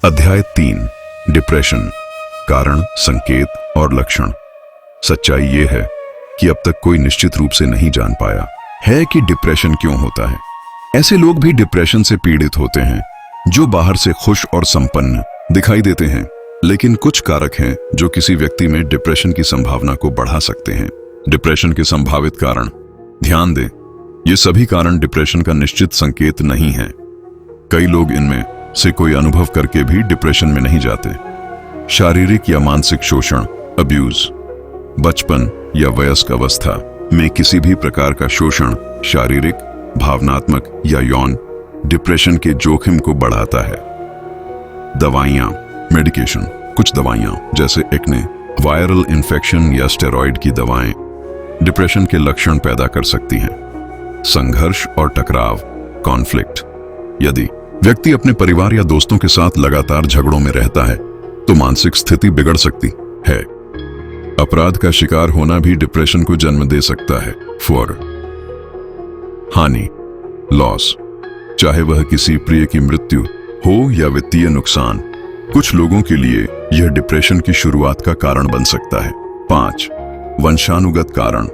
अध्याय 3 डिप्रेशन, कारण, संकेत और लक्षण। सच्चाई यह है कि अब तक कोई निश्चित रूप से नहीं जान पाया है कि डिप्रेशन क्यों होता है। ऐसे लोग भी डिप्रेशन से पीड़ित होते हैं जो बाहर से खुश और संपन्न दिखाई देते हैं, लेकिन कुछ कारक हैं जो किसी व्यक्ति में डिप्रेशन की संभावना को बढ़ा सकते हैं। डिप्रेशन के संभावित कारण। ध्यान दें, ये सभी कारण डिप्रेशन का निश्चित संकेत नहीं है। कई लोग इनमें से कोई अनुभव करके भी डिप्रेशन में नहीं जाते। शारीरिक या मानसिक शोषण, अब्यूज, बचपन या वयस्क अवस्था में किसी भी प्रकार का शोषण शारीरिक, भावनात्मक या यौन डिप्रेशन के जोखिम को बढ़ाता है। दवाइयां, मेडिकेशन। कुछ दवाइयां जैसे एक्ने, वायरल इन्फेक्शन या स्टेरॉइड की दवाएं डिप्रेशन के लक्षण पैदा कर सकती हैं। संघर्ष और टकराव, कॉन्फ्लिक्ट। यदि व्यक्ति अपने परिवार या दोस्तों के साथ लगातार झगड़ों में रहता है तो मानसिक स्थिति बिगड़ सकती है। अपराध का शिकार होना भी डिप्रेशन को जन्म दे सकता है। 4 हानि, लॉस, चाहे वह किसी प्रिय की मृत्यु हो या वित्तीय नुकसान, कुछ लोगों के लिए यह डिप्रेशन की शुरुआत का कारण बन सकता है। 5 वंशानुगत कारण,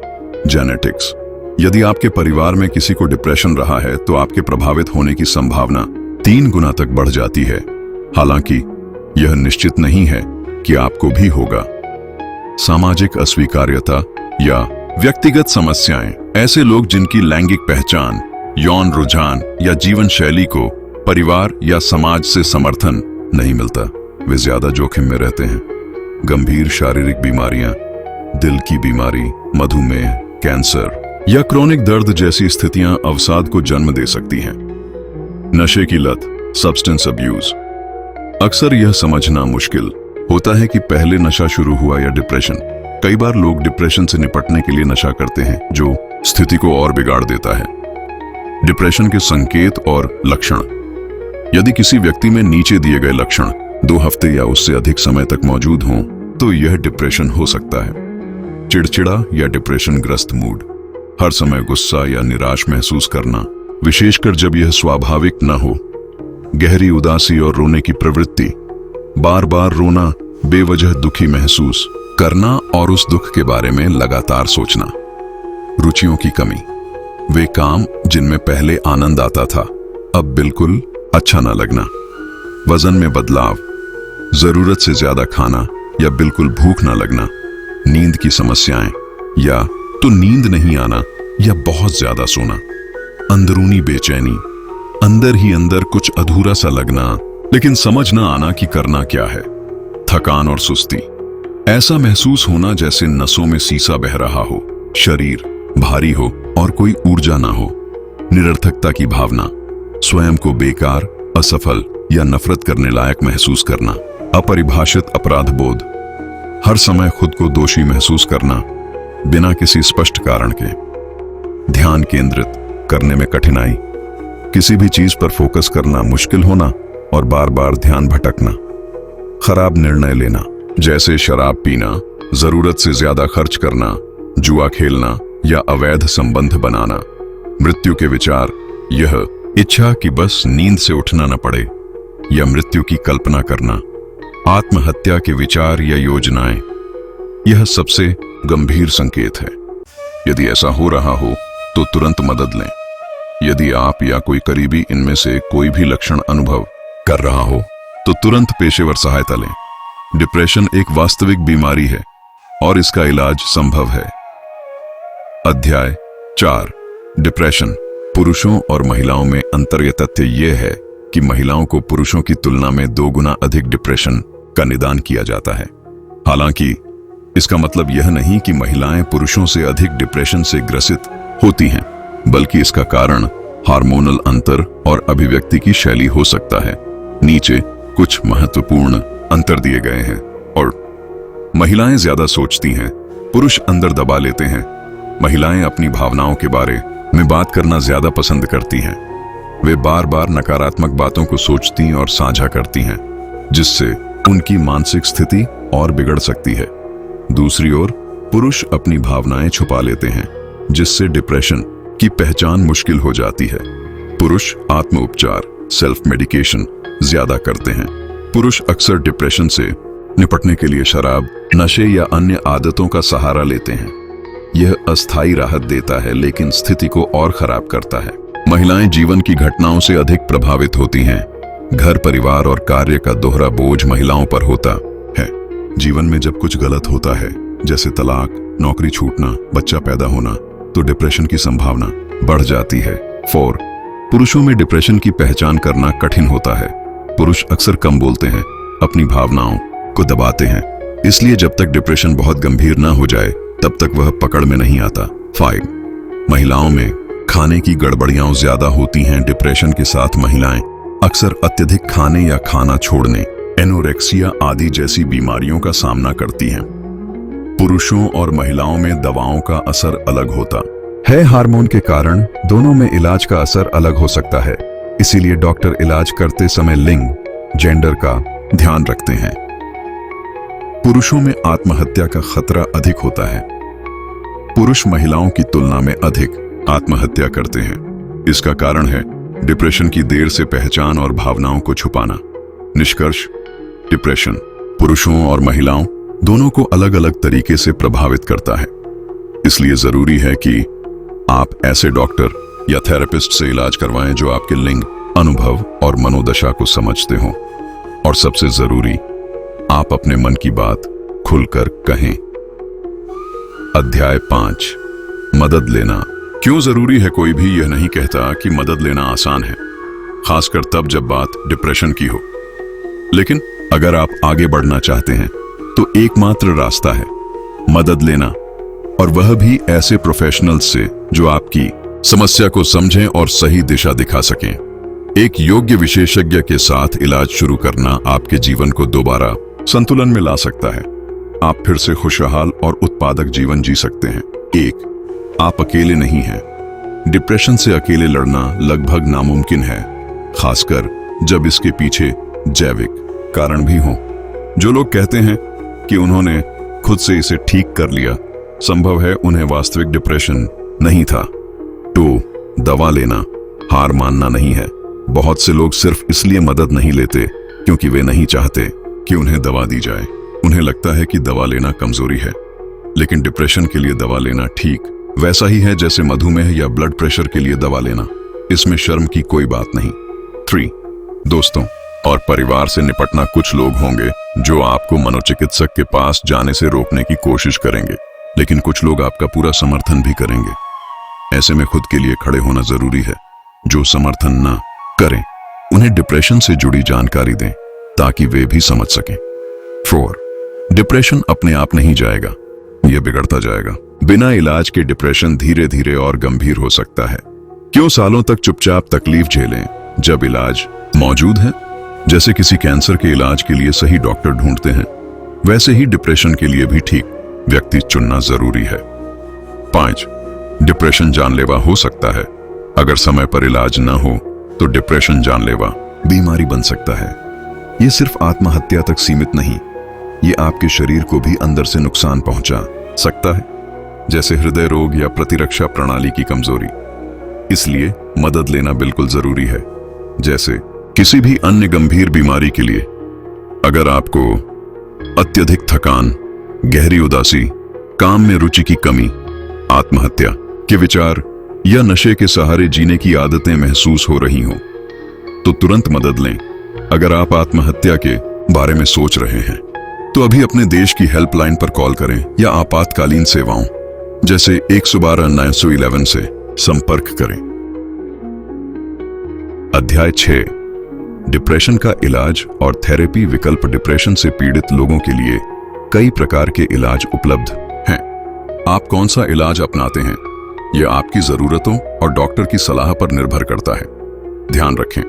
जेनेटिक्स। यदि आपके परिवार में किसी को डिप्रेशन रहा है तो आपके प्रभावित होने की संभावना 3 गुना तक बढ़ जाती है। हालांकि यह निश्चित नहीं है कि आपको भी होगा। सामाजिक अस्वीकार्यता या व्यक्तिगत समस्याएं। ऐसे लोग जिनकी लैंगिक पहचान, यौन रुझान या जीवन शैली को परिवार या समाज से समर्थन नहीं मिलता, वे ज्यादा जोखिम में रहते हैं। गंभीर शारीरिक बीमारियां, दिल की बीमारी, मधुमेह, कैंसर या क्रोनिक दर्द जैसी स्थितियां अवसाद को जन्म दे सकती हैं। नशे की लत, सब्सटेंस अब्यूज। अक्सर यह समझना मुश्किल होता है कि पहले नशा शुरू हुआ या डिप्रेशन। कई बार लोग डिप्रेशन से निपटने के लिए नशा करते हैं, जो स्थिति को और बिगाड़ देता है। डिप्रेशन के संकेत और लक्षण। यदि किसी व्यक्ति में नीचे दिए गए लक्षण 2 हफ्ते या उससे अधिक समय तक मौजूद हों तो यह डिप्रेशन हो सकता है। चिड़चिड़ा या डिप्रेशन ग्रस्त मूड, हर समय गुस्सा या निराश महसूस करना, विशेषकर जब यह स्वाभाविक न हो। गहरी उदासी और रोने की प्रवृत्ति, बार बार रोना, बेवजह दुखी महसूस करना और उस दुख के बारे में लगातार सोचना। रुचियों की कमी, वे काम जिनमें पहले आनंद आता था अब बिल्कुल अच्छा न लगना। वजन में बदलाव, जरूरत से ज्यादा खाना या बिल्कुल भूख न लगना। नींद की समस्याएं, या तो नींद नहीं आना या बहुत ज्यादा सोना। अंदरूनी बेचैनी, अंदर ही अंदर कुछ अधूरा सा लगना लेकिन समझ न आना कि करना क्या है। थकान और सुस्ती, ऐसा महसूस होना जैसे नसों में सीसा बह रहा हो, शरीर भारी हो और कोई ऊर्जा ना हो। निरर्थकता की भावना, स्वयं को बेकार, असफल या नफरत करने लायक महसूस करना। अपरिभाषित अपराध बोध, हर समय खुद को दोषी महसूस करना बिना किसी स्पष्ट कारण के। ध्यान केंद्रित करने में कठिनाई, किसी भी चीज पर फोकस करना मुश्किल होना और बार बार ध्यान भटकना। खराब निर्णय लेना, जैसे शराब पीना, जरूरत से ज्यादा खर्च करना, जुआ खेलना या अवैध संबंध बनाना। मृत्यु के विचार, यह इच्छा कि बस नींद से उठना न पड़े या मृत्यु की कल्पना करना। आत्महत्या के विचार या योजनाएं, यह सबसे गंभीर संकेत है। यदि ऐसा हो रहा हो तो तुरंत मदद लें। यदि आप या कोई करीबी इनमें से कोई भी लक्षण अनुभव कर रहा हो तो तुरंत पेशेवर सहायता लें। डिप्रेशन एक वास्तविक बीमारी है और इसका इलाज संभव है। अध्याय 4 डिप्रेशन, पुरुषों और महिलाओं में अंतर। यह तथ्य यह है कि महिलाओं को पुरुषों की तुलना में 2 गुना अधिक डिप्रेशन का निदान किया जाता है। हालांकि इसका मतलब यह नहीं कि महिलाएं पुरुषों से अधिक डिप्रेशन से ग्रसित होती हैं, बल्कि इसका कारण हार्मोनल अंतर और अभिव्यक्ति की शैली हो सकता है। नीचे कुछ महत्वपूर्ण अंतर दिए गए हैं। और महिलाएं ज्यादा सोचती हैं, पुरुष अंदर दबा लेते हैं। महिलाएं अपनी भावनाओं के बारे में बात करना ज्यादा पसंद करती हैं। वे बार बार नकारात्मक बातों को सोचती और साझा करती हैं, जिससे उनकी मानसिक स्थिति और बिगड़ सकती है। दूसरी ओर पुरुष अपनी भावनाएं छुपा लेते हैं, जिससे डिप्रेशन की पहचान मुश्किल हो जाती है। पुरुष आत्म उपचार, सेल्फ मेडिकेशन ज्यादा करते हैं, पुरुष अक्सर डिप्रेशन से निपटने के लिए शराब, नशे या अन्य आदतों का सहारा लेते हैं। यह अस्थायी राहत देता है लेकिन स्थिति को और खराब करता है। महिलाएं जीवन की घटनाओं से अधिक प्रभावित होती हैं। घर, परिवार और कार्य का दोहरा बोझ महिलाओं पर होता है। जीवन में जब कुछ गलत होता है, जैसे तलाक, नौकरी छूटना, बच्चा पैदा होना, तो डिप्रेशन की संभावना बढ़ जाती है। 4. पुरुषों में डिप्रेशन की पहचान करना कठिन होता है। पुरुष अक्सर कम बोलते हैं, अपनी भावनाओं को दबाते हैं, इसलिए जब तक डिप्रेशन बहुत गंभीर ना हो जाए तब तक वह पकड़ में नहीं आता। 5. महिलाओं में खाने की गड़बड़ियां ज्यादा होती हैं। डिप्रेशन के साथ महिलाएं अक्सर अत्यधिक खाने या खाना छोड़ने, एनोरेक्सिया आदि जैसी बीमारियों का सामना करती हैं। पुरुषों और महिलाओं में दवाओं का असर अलग होता है। हार्मोन के कारण दोनों में इलाज का असर अलग हो सकता है, इसीलिए डॉक्टर इलाज करते समय लिंग, जेंडर का ध्यान रखते हैं। पुरुषों में आत्महत्या का खतरा अधिक होता है। पुरुष महिलाओं की तुलना में अधिक आत्महत्या करते हैं। इसका कारण है डिप्रेशन की देर से पहचान और भावनाओं को छुपाना। निष्कर्ष: डिप्रेशन पुरुषों और महिलाओं दोनों को अलग अलग तरीके से प्रभावित करता है। इसलिए जरूरी है कि आप ऐसे डॉक्टर या थेरेपिस्ट से इलाज करवाएं जो आपके लिंग, अनुभव और मनोदशा को समझते हों। और सबसे जरूरी, आप अपने मन की बात खुलकर कहें। अध्याय 5: मदद लेना। क्यों जरूरी है? कोई भी यह नहीं कहता कि मदद लेना आसान है, खासकर तब जब बात डिप्रेशन की हो। लेकिन अगर आप आगे बढ़ना चाहते हैं तो एकमात्र रास्ता है मदद लेना, और वह भी ऐसे प्रोफेशनल्स से जो आपकी समस्या को समझें और सही दिशा दिखा सकें। एक योग्य विशेषज्ञ के साथ इलाज शुरू करना आपके जीवन को दोबारा संतुलन में ला सकता है। आप फिर से खुशहाल और उत्पादक जीवन जी सकते हैं। 1. आप अकेले नहीं हैं। डिप्रेशन से अकेले लड़ना लगभग नामुमकिन है, खासकर जब इसके पीछे जैविक कारण भी हों। जो लोग कहते हैं कि उन्होंने खुद से इसे ठीक कर लिया, संभव है उन्हें वास्तविक डिप्रेशन नहीं था। 2. दवा लेना हार मानना नहीं है। बहुत से लोग सिर्फ इसलिए मदद नहीं लेते क्योंकि वे नहीं चाहते कि उन्हें दवा दी जाए। उन्हें लगता है कि दवा लेना कमजोरी है। लेकिन डिप्रेशन के लिए दवा लेना ठीक वैसा ही है जैसे मधुमेह या ब्लड प्रेशर के लिए दवा लेना। इसमें शर्म की कोई बात नहीं। 3. दोस्तों और परिवार से निपटना। कुछ लोग होंगे जो आपको मनोचिकित्सक के पास जाने से रोकने की कोशिश करेंगे, लेकिन कुछ लोग आपका पूरा समर्थन भी करेंगे। ऐसे में खुद के लिए खड़े होना जरूरी है। जो समर्थन ना करें, उन्हें डिप्रेशन से जुड़ी जानकारी दें ताकि वे भी समझ सकें। 4. डिप्रेशन अपने आप नहीं जाएगा, यह बिगड़ता जाएगा। बिना इलाज के डिप्रेशन धीरे धीरे और गंभीर हो सकता है। क्यों सालों तक चुपचाप तकलीफ झेलें जब इलाज मौजूद है? जैसे किसी कैंसर के इलाज के लिए सही डॉक्टर ढूंढते हैं, वैसे ही डिप्रेशन के लिए भी ठीक व्यक्ति चुनना जरूरी है। 5. डिप्रेशन जानलेवा हो सकता है। अगर समय पर इलाज न हो तो डिप्रेशन जानलेवा बीमारी बन सकता है। यह सिर्फ आत्महत्या तक सीमित नहीं, ये आपके शरीर को भी अंदर से नुकसान पहुंचा सकता है, जैसे हृदय रोग या प्रतिरक्षा प्रणाली की कमजोरी। इसलिए मदद लेना बिल्कुल जरूरी है, जैसे किसी भी अन्य गंभीर बीमारी के लिए। अगर आपको अत्यधिक थकान, गहरी उदासी, काम में रुचि की कमी, आत्महत्या के विचार या नशे के सहारे जीने की आदतें महसूस हो रही हों, तो तुरंत मदद लें। अगर आप आत्महत्या के बारे में सोच रहे हैं तो अभी अपने देश की हेल्पलाइन पर कॉल करें या आपातकालीन सेवाओं जैसे 112-911 से संपर्क करें। अध्याय 6: डिप्रेशन का इलाज और थेरेपी विकल्प। डिप्रेशन से पीड़ित लोगों के लिए कई प्रकार के इलाज उपलब्ध हैं। आप कौन सा इलाज अपनाते हैं, यह आपकी जरूरतों और डॉक्टर की सलाह पर निर्भर करता है। ध्यान रखें,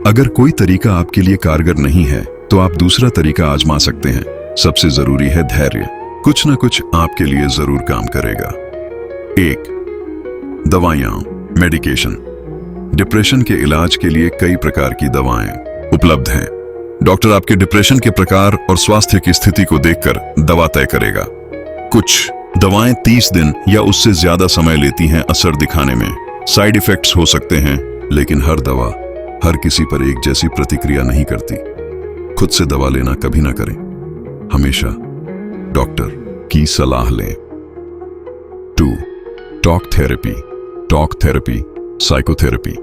अगर कोई तरीका आपके लिए कारगर नहीं है तो आप दूसरा तरीका आजमा सकते हैं। सबसे जरूरी है धैर्य, कुछ न कुछ आपके लिए जरूर काम करेगा। 1. दवाइयां, मेडिकेशन। डिप्रेशन के इलाज के लिए कई प्रकार की दवाएं उपलब्ध हैं। डॉक्टर आपके डिप्रेशन के प्रकार और स्वास्थ्य की स्थिति को देखकर दवा तय करेगा। कुछ दवाएं 30 दिन या उससे ज्यादा समय लेती हैं असर दिखाने में। साइड इफेक्ट्स हो सकते हैं, लेकिन हर दवा हर किसी पर एक जैसी प्रतिक्रिया नहीं करती। खुद से दवा लेना कभी ना करें। हमेशा डॉक्टर की सलाह लें। 2. Talk therapy. Talk therapy psychotherapy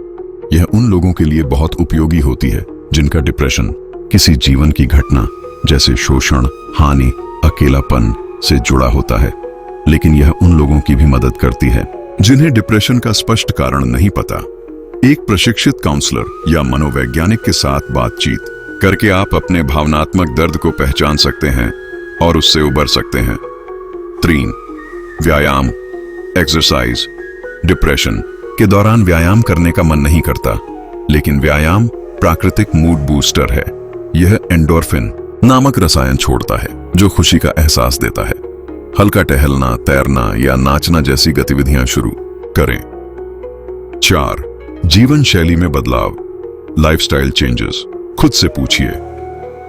यह उन लोगों के लिए बहुत उपयोगी होती है जिनका डिप्रेशन किसी जीवन की घटना जैसे शोषण, हानि, अकेलापन से जुड़ा होता है। लेकिन यह उन लोगों की भी मदद करती है जिन्हें डिप्रेशन का स्पष्ट कारण नहीं पता। एक प्रशिक्षित काउंसलर या मनोवैज्ञानिक के साथ बातचीत करके आप अपने भावनात्मक दर्द को पहचान सकते हैं और उससे उबर सकते हैं। 3. व्यायाम एक्सरसाइज। डिप्रेशन के दौरान व्यायाम करने का मन नहीं करता, लेकिन व्यायाम प्राकृतिक मूड बूस्टर है। यह एंडोर्फिन नामक रसायन छोड़ता है जो खुशी का एहसास देता है। हल्का टहलना, तैरना या नाचना जैसी गतिविधियां शुरू करें। 4. जीवन शैली में बदलाव लाइफस्टाइल चेंजेस। खुद से पूछिए,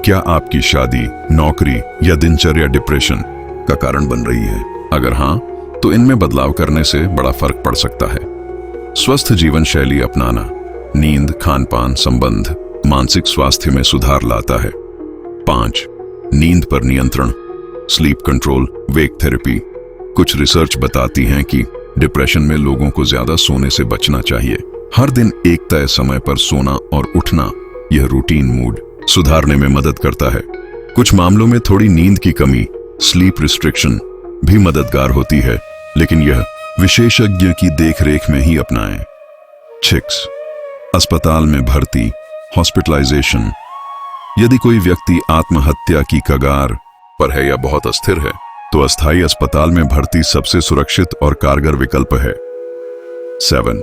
क्या आपकी शादी, नौकरी या दिनचर्या डिप्रेशन का कारण बन रही है? अगर हां, तो इनमें बदलाव करने से बड़ा फर्क पड़ सकता है। स्वस्थ जीवन शैली अपनाना नींद, खानपान, संबंध, मानसिक स्वास्थ्य में सुधार लाता है। 5. नींद पर नियंत्रण स्लीप कंट्रोल वेक थेरेपी। कुछ रिसर्च बताती हैं कि डिप्रेशन में लोगों को ज्यादा सोने से बचना चाहिए। हर दिन एक तय समय पर सोना और उठना यह रूटीन मूड सुधारने में मदद करता है। कुछ मामलों में थोड़ी नींद की कमी स्लीप रिस्ट्रिक्शन भी मददगार होती है, लेकिन यह विशेषज्ञ की देखरेख में ही अपनाएं। 6. अस्पताल में भर्ती हॉस्पिटलाइजेशन। यदि कोई व्यक्ति आत्महत्या की कगार पर है या बहुत अस्थिर है, तो अस्थायी अस्पताल में भर्ती सबसे सुरक्षित और कारगर विकल्प है। 7.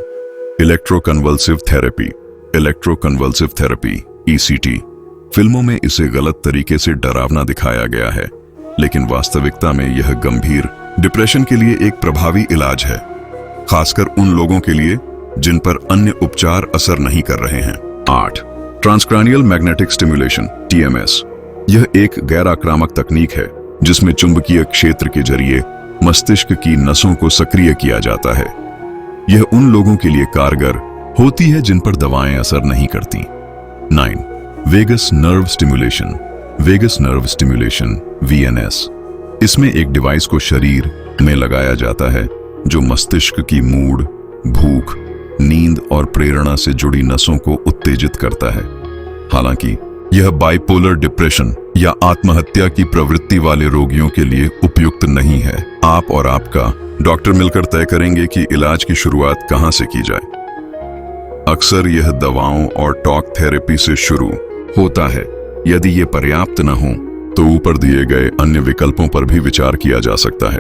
Electroconvulsive therapy. Electroconvulsive therapy ECT। फिल्मों में इसे गलत तरीके से डरावना दिखाया गया है, लेकिन वास्तविकता में यह गंभीर डिप्रेशन के लिए एक प्रभावी इलाज है, खासकर उन लोगों के लिए जिन पर अन्य उपचार असर नहीं कर रहे हैं। 8. ट्रांसक्रैनियल मैग्नेटिक स्टिमुलेशन TMS। यह एक गैर आक्रामक तकनीक है जिसमें चुंबकीय क्षेत्र के जरिए मस्तिष्क की नसों को सक्रिय किया जाता है। यह उन लोगों के लिए कारगर होती है जिन पर दवाएं असर नहीं करती। 9. Vagus nerve stimulation. Vagus nerve stimulation VNS। इसमें एक डिवाइस को शरीर में लगाया जाता है जो मस्तिष्क की मूड, भूख, नींद और प्रेरणा से जुड़ी नसों को उत्तेजित करता है। हालांकि यह बाइपोलर डिप्रेशन या आत्महत्या की प्रवृत्ति वाले रोगियों के लिए उपयुक्त नहीं है। आप और आपका डॉक्टर मिलकर तय करेंगे कि इलाज की शुरुआत कहां से की जाए। अक्सर यह दवाओं और टॉक थेरेपी से शुरू होता है। यदि ये पर्याप्त न हो तो ऊपर दिए गए अन्य विकल्पों पर भी विचार किया जा सकता है।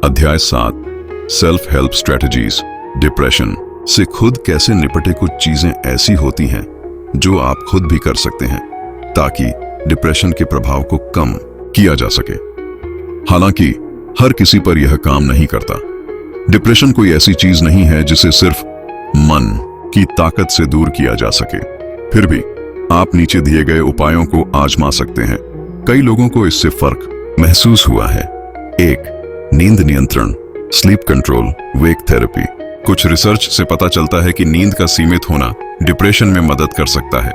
अध्याय 7 सेल्फ हेल्प स्ट्रेटजीज। डिप्रेशन से खुद कैसे निपटे। कुछ चीजें ऐसी होती हैं जो आप खुद भी कर सकते हैं ताकि डिप्रेशन के प्रभाव को कम किया जा सके। हालांकि हर किसी पर यह काम नहीं करता। डिप्रेशन कोई ऐसी चीज नहीं है जिसे सिर्फ मन की ताकत से दूर किया जा सके। फिर भी आप नीचे दिए गए उपायों को आजमा सकते हैं। कई लोगों को इससे फर्क महसूस हुआ है। 1. नींद नियंत्रण स्लीप कंट्रोल वेक थेरेपी। कुछ रिसर्च से पता चलता है कि नींद का सीमित होना डिप्रेशन में मदद कर सकता है।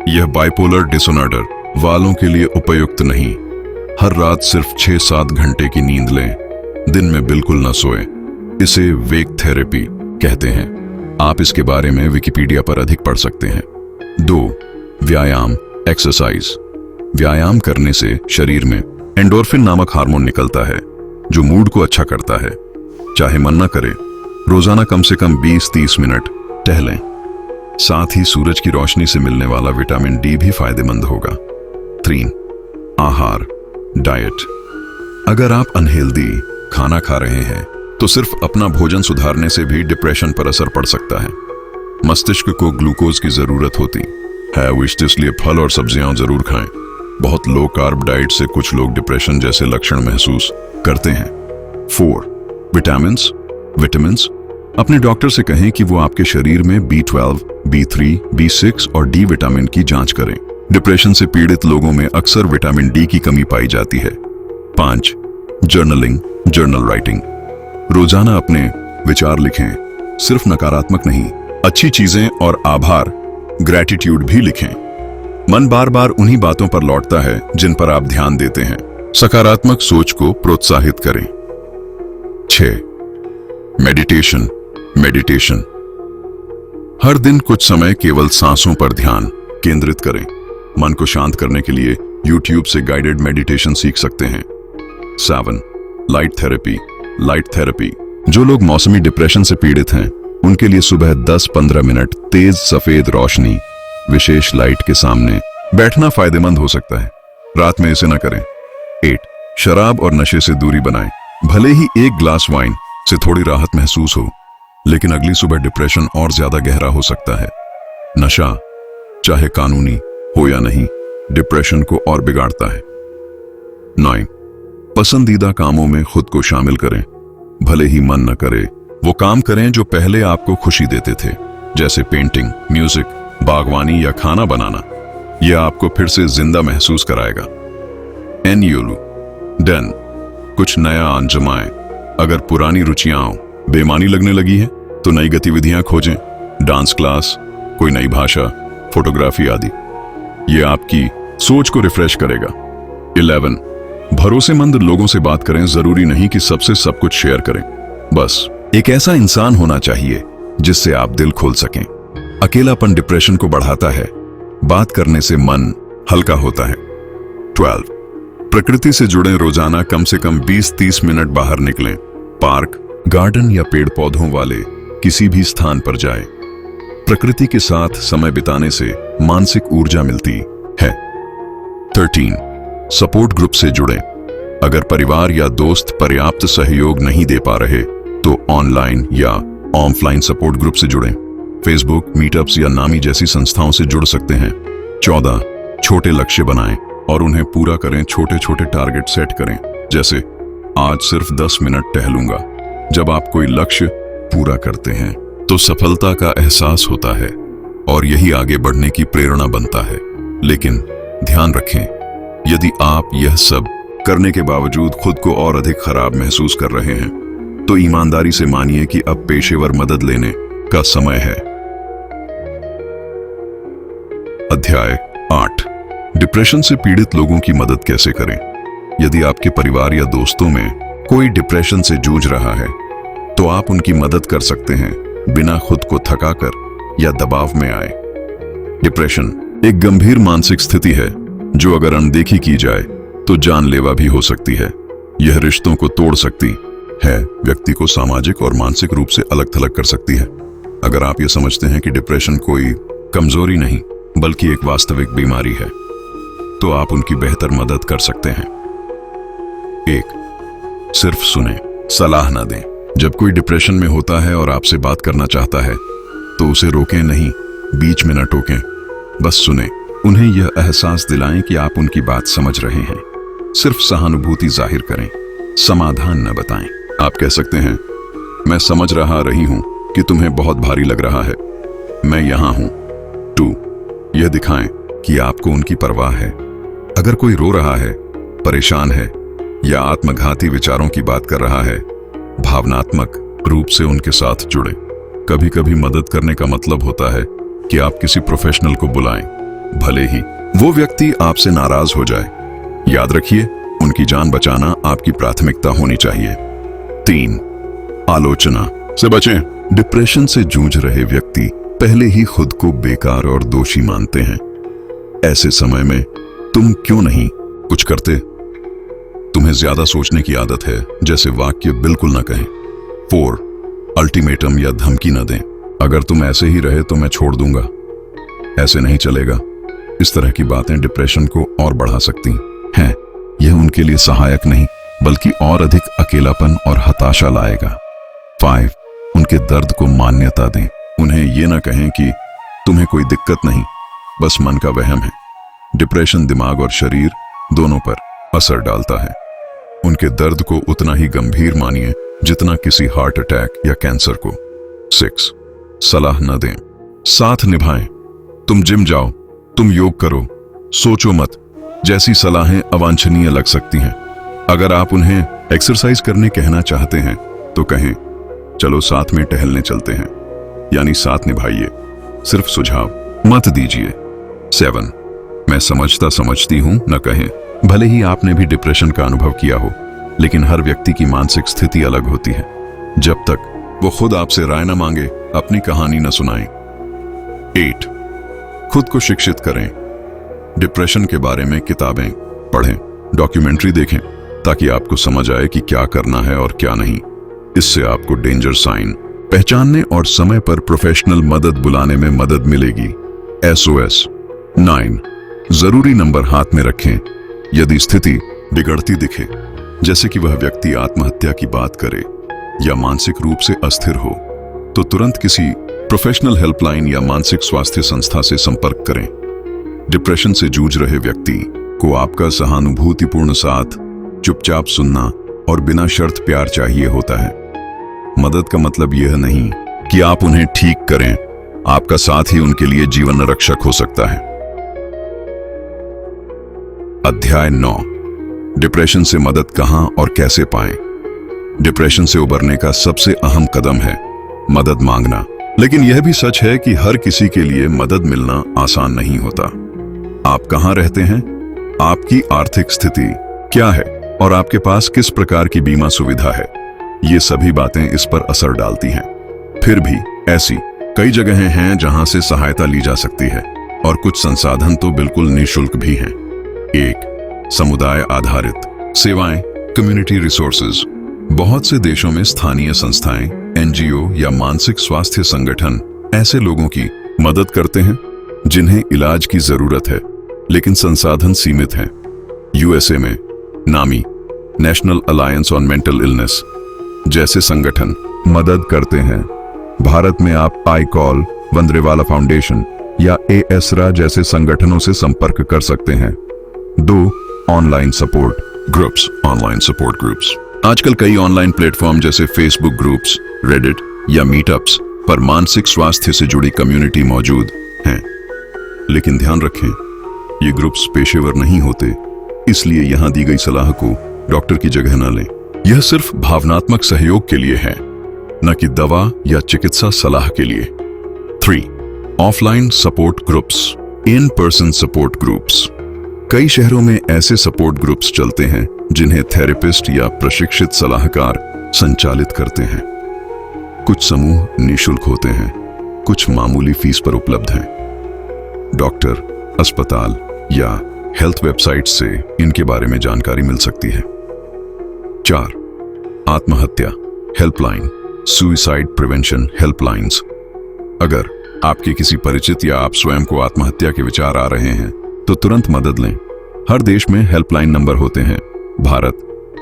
यह बाइपोलर डिसऑर्डर वालों के लिए उपयुक्त नहीं। हर रात सिर्फ 6-7 घंटे की नींद लें। दिन में बिल्कुल न सोएं। इसे वेक थेरेपी कहते हैं। आप इसके बारे में विकिपीडिया पर अधिक पढ़ सकते हैं। 2. व्यायाम एक्सरसाइज। व्यायाम करने से शरीर में एंडोर्फिन नामक हार्मोन निकलता है जो मूड को अच्छा करता है। चाहे मन न करे, रोजाना कम से कम 20-30 मिनट टहलें। साथ ही सूरज की रोशनी से मिलने वाला विटामिन D भी फायदेमंद होगा। 3. आहार डाइट। अगर आप अनहेल्दी खाना खा रहे हैं तो सिर्फ अपना भोजन सुधारने से भी डिप्रेशन पर असर पड़ सकता है। मस्तिष्क को ग्लूकोज की जरूरत होती है, इसलिए फल और सब्जियां जरूर खाएं। बहुत लो कार्ब डाइट से कुछ लोग डिप्रेशन जैसे लक्षण महसूस करते हैं। 4. विटामिन्स। अपने डॉक्टर से कहें कि वो आपके शरीर में B12, B3, B6 और D विटामिन की जांच करें। डिप्रेशन से पीड़ित लोगों में अक्सर विटामिन D की कमी पाई जाती है। 5. Journal writing. रोजाना अपने विचार लिखें, सिर्फ नकारात्मक नहीं, अच्छी चीजें और आभार ग्रैटिट्यूड भी लिखें। मन बार बार उन्हीं बातों पर लौटता है जिन पर आप ध्यान देते हैं। सकारात्मक सोच को प्रोत्साहित करें। 6. मेडिटेशन। मेडिटेशन हर दिन कुछ समय केवल सांसों पर ध्यान केंद्रित करें। मन को शांत करने के लिए YouTube से गाइडेड मेडिटेशन सीख सकते हैं। 7. Light therapy. लाइट थेरेपी जो लोग मौसमी डिप्रेशन से पीड़ित हैं उनके लिए सुबह 10-15 मिनट तेज सफेद रोशनी विशेष लाइट के सामने बैठना फायदेमंद हो सकता है। रात में इसे न करें। 8. शराब और नशे से दूरी बनाएं। भले ही एक ग्लास वाइन से थोड़ी राहत महसूस हो, लेकिन अगली सुबह डिप्रेशन और ज्यादा गहरा हो सकता है। नशा चाहे कानूनी हो या नहीं, डिप्रेशन को और बिगाड़ता है। 9. पसंदीदा कामों में खुद को शामिल करें। भले ही मन न करे, वो काम करें जो पहले आपको खुशी देते थे, जैसे पेंटिंग, म्यूजिक, बागवानी या खाना बनाना। यह आपको फिर से जिंदा महसूस कराएगा। एनयूलू डन कुछ नया आजमाएं। अगर पुरानी रुचियां बेमानी लगने लगी है तो नई गतिविधियां खोजें। डांस क्लास, कोई नई भाषा, फोटोग्राफी आदि। यह आपकी सोच को रिफ्रेश करेगा। 11. भरोसेमंद लोगों से बात करें। जरूरी नहीं कि सबसे सब कुछ शेयर करें, बस एक ऐसा इंसान होना चाहिए जिससे आप दिल खोल सकें। अकेलापन डिप्रेशन को बढ़ाता है, बात करने से मन हल्का होता है। 12. प्रकृति से जुड़े। रोजाना कम से कम 20-30 मिनट बाहर निकलें। पार्क, गार्डन या पेड़ पौधों वाले किसी भी स्थान पर जाएं। प्रकृति के साथ समय बिताने से मानसिक ऊर्जा मिलती है। 13. सपोर्ट ग्रुप से जुड़ें। अगर परिवार या दोस्त पर्याप्त सहयोग नहीं दे पा रहे तो ऑनलाइन या ऑफलाइन सपोर्ट ग्रुप से जुड़ें। फेसबुक, मीटअप्स या नामी जैसी संस्थाओं से जुड़ सकते हैं। 14. छोटे लक्ष्य बनाएं और उन्हें पूरा करें। छोटे छोटे टारगेट सेट करें, जैसे आज सिर्फ 10 मिनट टहलूंगा। जब आप कोई लक्ष्य पूरा करते हैं तो सफलता का एहसास होता है और यही आगे बढ़ने की प्रेरणा बनता है। लेकिन ध्यान रखें, यदि आप यह सब करने के बावजूद खुद को और अधिक खराब महसूस कर रहे हैं तो ईमानदारी से मानिए कि अब पेशेवर मदद लेने का समय है। अध्याय 8. डिप्रेशन से पीड़ित लोगों की मदद कैसे करें। यदि आपके परिवार या दोस्तों में कोई डिप्रेशन से जूझ रहा है तो आप उनकी मदद कर सकते हैं बिना खुद को थकाकर या दबाव में आए। डिप्रेशन एक गंभीर मानसिक स्थिति है जो अगर अनदेखी की जाए तो जानलेवा भी हो सकती है। यह रिश्तों को तोड़ सकती है, व्यक्ति को सामाजिक और मानसिक रूप से अलग थलग कर सकती है। अगर आप ये समझते हैं कि डिप्रेशन कोई कमजोरी नहीं बल्कि एक वास्तविक बीमारी है तो आप उनकी बेहतर मदद कर सकते हैं। 1. सिर्फ सुने, सलाह ना दें। जब कोई डिप्रेशन में होता है और आपसे बात करना चाहता है तो उसे रोकें नहीं, बीच में न टोकें, बस सुने। उन्हें यह एहसास दिलाएं कि आप उनकी बात समझ रहे हैं। सिर्फ सहानुभूति जाहिर करें, समाधान न बताएं। आप कह सकते हैं, मैं समझ रही हूं कि तुम्हें बहुत भारी लग रहा है, मैं यहां हूं। 2. यह दिखाएं कि आपको उनकी परवाह है। अगर कोई रो रहा है, परेशान है या आत्मघाती विचारों की बात कर रहा है, भावनात्मक रूप से उनके साथ जुड़े। कभी कभी मदद करने का मतलब होता है कि आप किसी प्रोफेशनल को बुलाएं, भले ही वो व्यक्ति आपसे नाराज हो जाए। याद रखिए, उनकी जान बचाना आपकी प्राथमिकता होनी चाहिए। 3. आलोचना से बचें। डिप्रेशन से जूझ रहे व्यक्ति पहले ही खुद को बेकार और दोषी मानते हैं। ऐसे समय में तुम क्यों नहीं कुछ करते? तुम्हें ज्यादा सोचने की आदत है, जैसे वाक्य बिल्कुल न कहें। 4. अल्टीमेटम या धमकी न दें। अगर तुम ऐसे ही रहे तो मैं छोड़ दूंगा, ऐसे नहीं चलेगा। इस तरह की बातें डिप्रेशन को और बढ़ा सकती हैं। यह उनके लिए सहायक नहीं बल्कि और अधिक अकेलापन और हताशा लाएगा। 5. उनके दर्द को मान्यता दें। उन्हें यह न कहें कि तुम्हें कोई दिक्कत नहीं, बस मन का वहम है। डिप्रेशन दिमाग और शरीर दोनों पर असर डालता है। उनके दर्द को उतना ही गंभीर मानिए जितना किसी हार्ट अटैक या कैंसर को। 6. सलाह न दें, साथ निभाएं। तुम जिम जाओ, तुम योग करो, सोचो मत जैसी सलाहें अवांछनीय लग सकती हैं। अगर आप उन्हें एक्सरसाइज करने कहना चाहते हैं तो कहें, चलो साथ में टहलने चलते हैं, यानी साथ निभाइए, सिर्फ सुझाव मत दीजिए। 7. मैं समझती हूँ न कहें। भले ही आपने भी डिप्रेशन का अनुभव किया हो, लेकिन हर व्यक्ति की मानसिक स्थिति अलग होती है। जब तक वो खुद आपसे राय न मांगे, अपनी कहानी न सुनाएं। 8. खुद को शिक्षित करें। डिप्रेशन के बारे में किताबें पढ़ें, डॉक्यूमेंट्री देखें, ताकि आपको समझ आए कि क्या करना है और क्या नहीं। इससे आपको डेंजर साइन पहचानने और समय पर प्रोफेशनल मदद बुलाने में मदद मिलेगी। SOS 9. जरूरी नंबर हाथ में रखें। यदि स्थिति बिगड़ती दिखे, जैसे कि वह व्यक्ति आत्महत्या की बात करे या मानसिक रूप से अस्थिर हो, तो तुरंत किसी प्रोफेशनल हेल्पलाइन या मानसिक स्वास्थ्य संस्था से संपर्क करें। डिप्रेशन से जूझ रहे व्यक्ति को आपका सहानुभूतिपूर्ण साथ, चुपचाप सुनना और बिना शर्त प्यार चाहिए होता है। मदद का मतलब यह नहीं कि आप उन्हें ठीक करें, आपका साथ ही उनके लिए जीवन रक्षक हो सकता है। अध्याय 9. डिप्रेशन से मदद कहां और कैसे पाएं। डिप्रेशन से उबरने का सबसे अहम कदम है मदद मांगना। लेकिन यह भी सच है कि हर किसी के लिए मदद मिलना आसान नहीं होता। आप कहां रहते हैं, आपकी आर्थिक स्थिति क्या है और आपके पास किस प्रकार की बीमा सुविधा है, ये सभी बातें इस पर असर डालती हैं। फिर भी ऐसी कई जगहें हैं जहां से सहायता ली जा सकती है और कुछ संसाधन तो बिल्कुल निःशुल्क भी हैं। 1. समुदाय आधारित सेवाएं, कम्युनिटी रिसोर्सेज। बहुत से देशों में स्थानीय संस्थाएं, NGO या मानसिक स्वास्थ्य संगठन ऐसे लोगों की मदद करते हैं जिन्हें इलाज की जरूरत है लेकिन संसाधन सीमित हैं। USA में नामी national alliance on mental illness जैसे संगठन मदद करते हैं। भारत में आप iCall, वंदरेवाला फाउंडेशन या ASRA जैसे संगठनों से संपर्क कर सकते हैं। 2. Online support groups. Online support groups. आजकल कई ऑनलाइन प्लेटफॉर्म जैसे फेसबुक ग्रुप्स, रेडिट या मीटअप्स पर मानसिक स्वास्थ्य से जुड़ी कम्युनिटी मौजूद हैं। लेकिन ध्यान रखें, ये ग्रुप्स पेशेवर नहीं होते, इसलिए यहां दी गई सलाह को डॉक्टर की जगह न लें। यह सिर्फ भावनात्मक सहयोग के लिए है, न कि दवा या चिकित्सा सलाह के लिए। 3. Offline support groups. In person support groups. कई शहरों में ऐसे सपोर्ट ग्रुप्स चलते हैं जिन्हें थेरेपिस्ट या प्रशिक्षित सलाहकार संचालित करते हैं। कुछ समूह निःशुल्क होते हैं, कुछ मामूली फीस पर उपलब्ध हैं। डॉक्टर, अस्पताल या हेल्थ वेबसाइट से इनके बारे में जानकारी मिल सकती है। 4. आत्महत्या हेल्पलाइन। Suicide prevention helplines. अगर आपके किसी परिचित या आप स्वयं को आत्महत्या के विचार आ रहे हैं तो तुरंत मदद लें। हर देश में हेल्पलाइन नंबर होते हैं। Bharat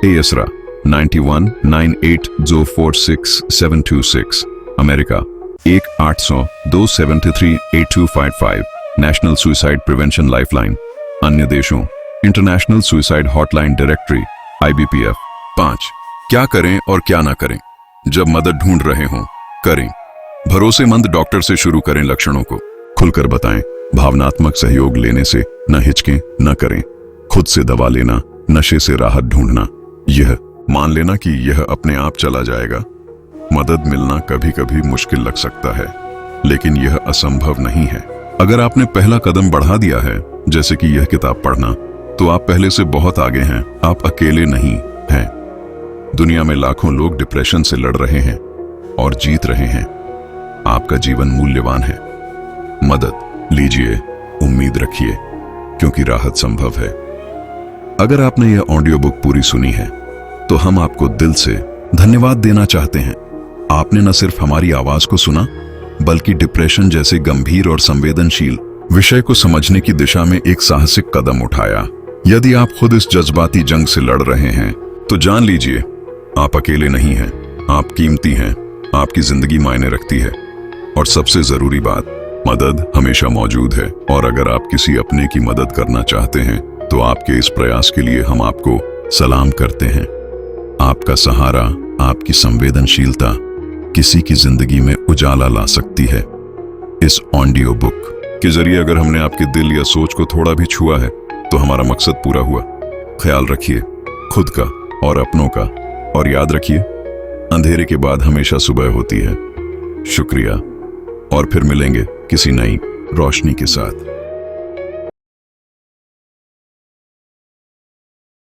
ASRA 9198046726। America 1-800-273-8255 national suicide prevention lifeline. अन्य देशों international suicide hotline directory IBPF। 5. क्या करें और क्या ना करें जब मदद ढूंढ रहे हों। करें। भरोसेमंद डॉक्टर से शुरू करें, लक्षणों को खुलकर बताएं। भावनात्मक सहयोग लेने से न हिचकें, न करें। खुद से दवा लेना, नशे से राहत ढूंढना, यह मान लेना कि यह अपने आप चला जाएगा। मदद मिलना कभी कभी मुश्किल लग सकता है, लेकिन यह असंभव नहीं है। अगर आपने पहला कदम बढ़ा दिया है, जैसे कि यह किताब पढ़ना, तो आप पहले से बहुत आगे हैं। आप अकेले नहीं हैं। दुनिया में लाखों लोग डिप्रेशन से लड़ रहे हैं और जीत रहे हैं। आपका जीवन मूल्यवान है। मदद लीजिए, उम्मीद रखिए, क्योंकि राहत संभव है। अगर आपने यह ऑडियो बुक पूरी सुनी है तो हम आपको दिल से धन्यवाद देना चाहते हैं। आपने न सिर्फ हमारी आवाज को सुना, बल्कि डिप्रेशन जैसे गंभीर और संवेदनशील विषय को समझने की दिशा में एक साहसिक कदम उठाया। यदि आप खुद इस जज्बाती जंग से लड़ रहे हैं तो जान लीजिए, आप अकेले नहीं हैं। आप कीमती हैं, आपकी जिंदगी मायने रखती है, और सबसे जरूरी बात, मदद हमेशा मौजूद है। और अगर आप किसी अपने की मदद करना चाहते हैं तो आपके इस प्रयास के लिए हम आपको सलाम करते हैं। आपका सहारा, आपकी संवेदनशीलता किसी की जिंदगी में उजाला ला सकती है। इस ऑडियो बुक के जरिए अगर हमने आपके दिल या सोच को थोड़ा भी छुआ है तो हमारा मकसद पूरा हुआ। ख्याल रखिए खुद का और अपनों का, और याद रखिए, अंधेरे के बाद हमेशा सुबह होती है। शुक्रिया, और फिर मिलेंगे किसी नई रोशनी के साथ।